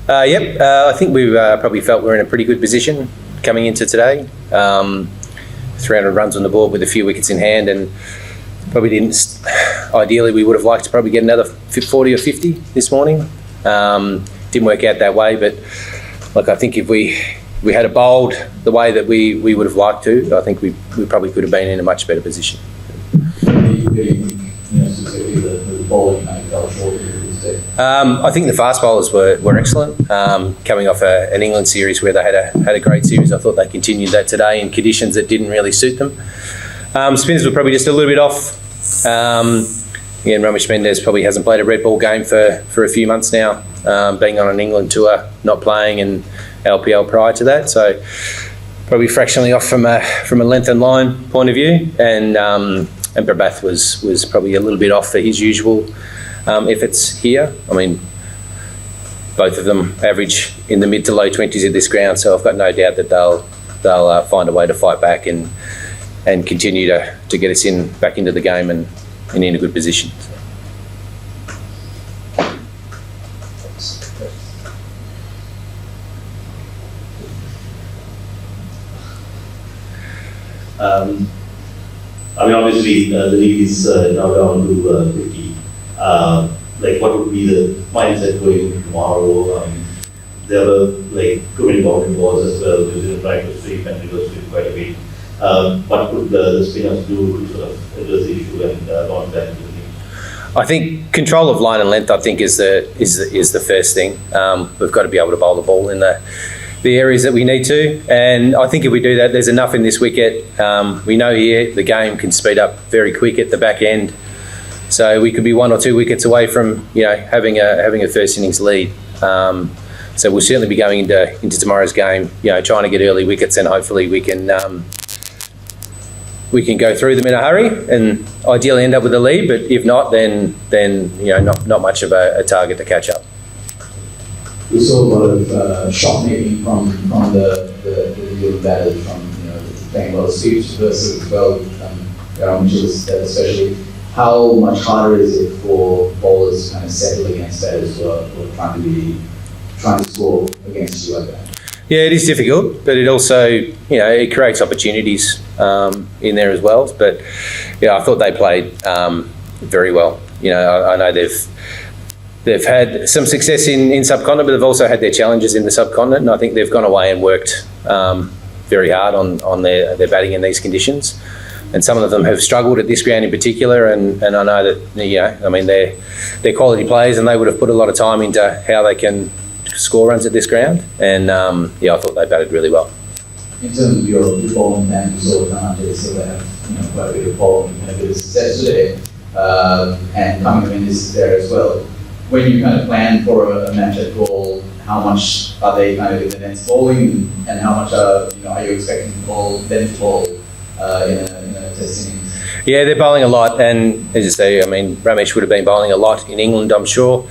Yep, I think we probably felt we're in a pretty good position coming into today. 300 runs on the board with a few wickets in hand, and probably didn't. Ideally, we would have liked to probably get another 40 or 50 this morning. Didn't work out that way, but look, I think if we had a bowled the way that we would have liked to, I think we probably could have been in a much better position. The bowling fell short today? I think the fast bowlers were excellent. Coming off an England series where they had a great series, I thought they continued that today in conditions that didn't really suit them. Spinners were probably just a little bit off. Again, Ramesh Mendez probably hasn't played a red ball game for a few months now, being on an England tour, not playing, and LPL prior to that. So probably fractionally off from a length and line point of view, and Prabhath was probably a little bit off for his usual efforts here. I mean, both of them average in the mid to low 20s at this ground, so I've got no doubt that they'll find a way to fight back and continue to get us back into the game and in a good position. I mean, obviously, the league is now down to 50. What would be the mindset going into tomorrow? There were too many boundary balls as well. They were trying to sweep and reverse sweep quite a bit. What could the spinners do to sort of address the issue and launch back into the game? I think control of line and length, I think, is the first thing. We've got to be able to bowl the ball in the areas that we need to, and I think if we do that, there's enough in this wicket. We know here the game can speed up very quick at the back end, so we could be 1 or 2 wickets away from having a first innings lead. So we'll certainly be going into tomorrow's game, trying to get early wickets, and hopefully we can go through them in a hurry and ideally end up with a lead. But if not, then not much of a target to catch up. We saw a lot of shot making from the England batters, from playing a lot of sweeps versus especially. How much harder is it for bowlers to kind of settle against batters who are trying to score against you like that? Yeah, it is difficult, but it also it creates opportunities in there as well. But I thought they played very well. I know they've had some success in subcontinent, but they've also had their challenges in the subcontinent, and I think they've gone away and worked very hard on their batting in these conditions. And some of them have struggled at this ground in particular, and I know that they're quality players, and they would have put a lot of time into how they can score runs at this ground. And I thought they batted really well. In terms of your bowling plan, you saw Galle, so they have quite a bit of bowling and a bit of success today, and Cummings is there as well. When you kind of plan for a match at Galle, how much are they kind of in the nets bowling, and how much are you expecting them to bowl in a test innings? Yeah, they're bowling a lot, and as you say, I mean, Ramesh would have been bowling a lot in England, I'm sure.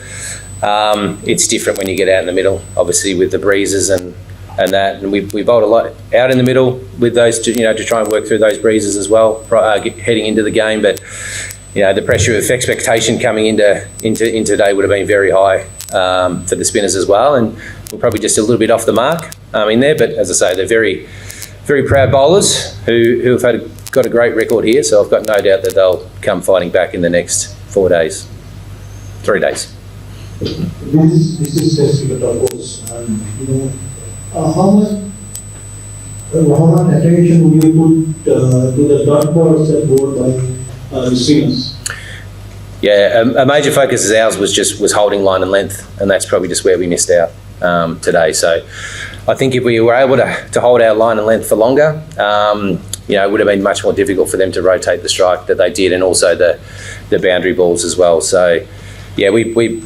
It's different when you get out in the middle, obviously with the breezes and that, and we bowled a lot out in the middle with those to try and work through those breezes as well, heading into the game. But the pressure of expectation coming into today would have been very high for the spinners as well, and we're probably just a little bit off the mark in there. But as I say, they're very, very proud bowlers who have got a great record here. So I've got no doubt that they'll come fighting back in the next 3 days. This is test cricket, of course, and how much attention would you put to the dot balls that bowled by the spinners? Yeah, a major focus of ours was holding line and length, and that's probably just where we missed out today. So I think if we were able to hold our line and length for longer, it would have been much more difficult for them to rotate the strike that they did, and also the boundary balls as well. So yeah, we play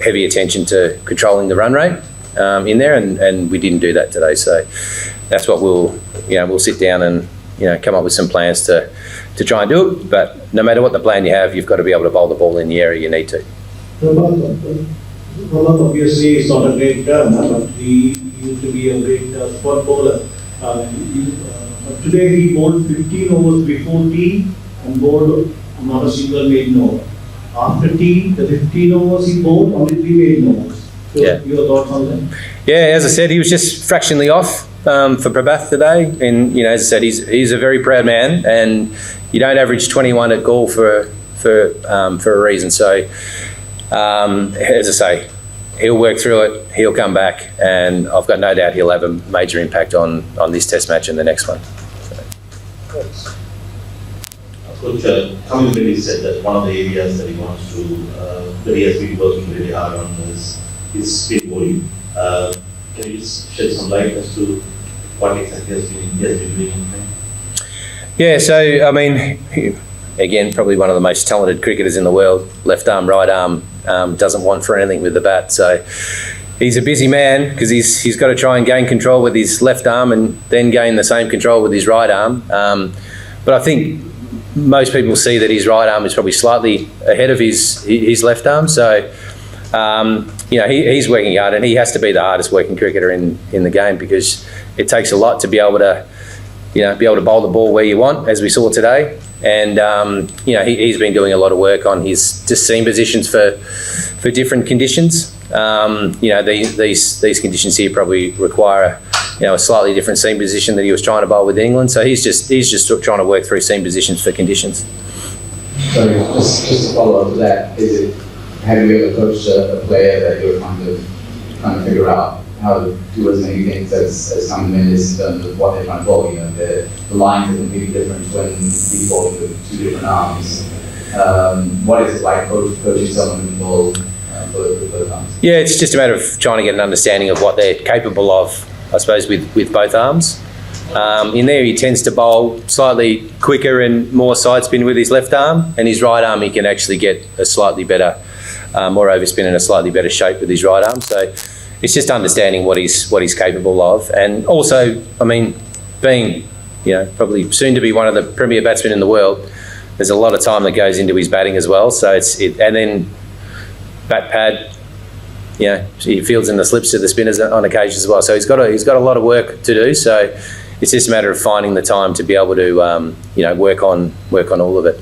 heavy attention to controlling the run rate in there, and we didn't do that today. So that's what we'll sit down and come up with some plans to try and do it. But no matter what the plan you have, you've got to be able to bowl the ball in the area you need to. Prabhath obviously is not a great turner, but he used to be a great spot bowler. But today he bowled 15 overs before tea and bowled not a single maiden over. after the 15 overs he bowled, only 3 made no overs. So Yeah. your thoughts on that? Yeah, as I said, he was just fractionally off for Prabhath today, and as I said, he's a very proud man, and you don't average 21 at Galle for a reason. So, as I say, he'll work through it. He'll come back, and I've got no doubt he'll have a major impact on this Test match and the next one. Coach, coming when he said that one of the areas that he wants to, that he has been working really hard on is spin bowling. Can you just shed some light as to what exactly he has been doing? Yeah, so I mean, again, probably one of the most talented cricketers in the world. Left arm, right arm, doesn't want for anything with the bat. So he's a busy man because he's got to try and gain control with his left arm and then gain the same control with his right arm. But I think most people see that his right arm is probably slightly ahead of his left arm. So he's working hard, and he has to be the hardest working cricketer in the game because it takes a lot to be able to bowl the ball where you want, as we saw today. And he's been doing a lot of work on his just seam positions for different conditions. These conditions here probably require a slightly different seam position that he was trying to bowl with England. So he's just trying to work through seam positions for conditions. So just to follow up to that, have you ever coached a player that you're trying to figure out how to do as many things as some Mendes in terms of what they're trying to bowl? The lines are completely different when he's bowling with 2 different arms. What is it like coaching someone who can bowl with both arms? Yeah, it's just a matter of trying to get an understanding of what they're capable of, I suppose, with both arms. In there, he tends to bowl slightly quicker and more side spin with his left arm, and his right arm he can actually get a slightly better, more overspin and a slightly better shape with his right arm. So it's just understanding what he's capable of, and also, I mean, being probably soon to be one of the premier batsmen in the world, there's a lot of time that goes into his batting as well. So and then bat pad. He fields in the slips to the spinners on occasion as well. So he's got a lot of work to do. So it's just a matter of finding the time to be able to work on all of it.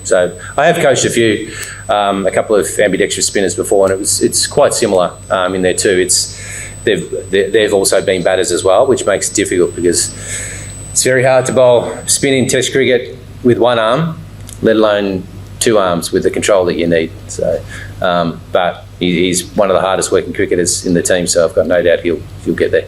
So I have coached a couple of ambidextrous spinners before, and it's quite similar in there too. They've also been batters as well, which makes it difficult because it's very hard to bowl spin in Test cricket with one arm, let alone 2 arms with the control that you need. So, but he's one of the hardest working cricketers in the team, so I've got no doubt he'll get there.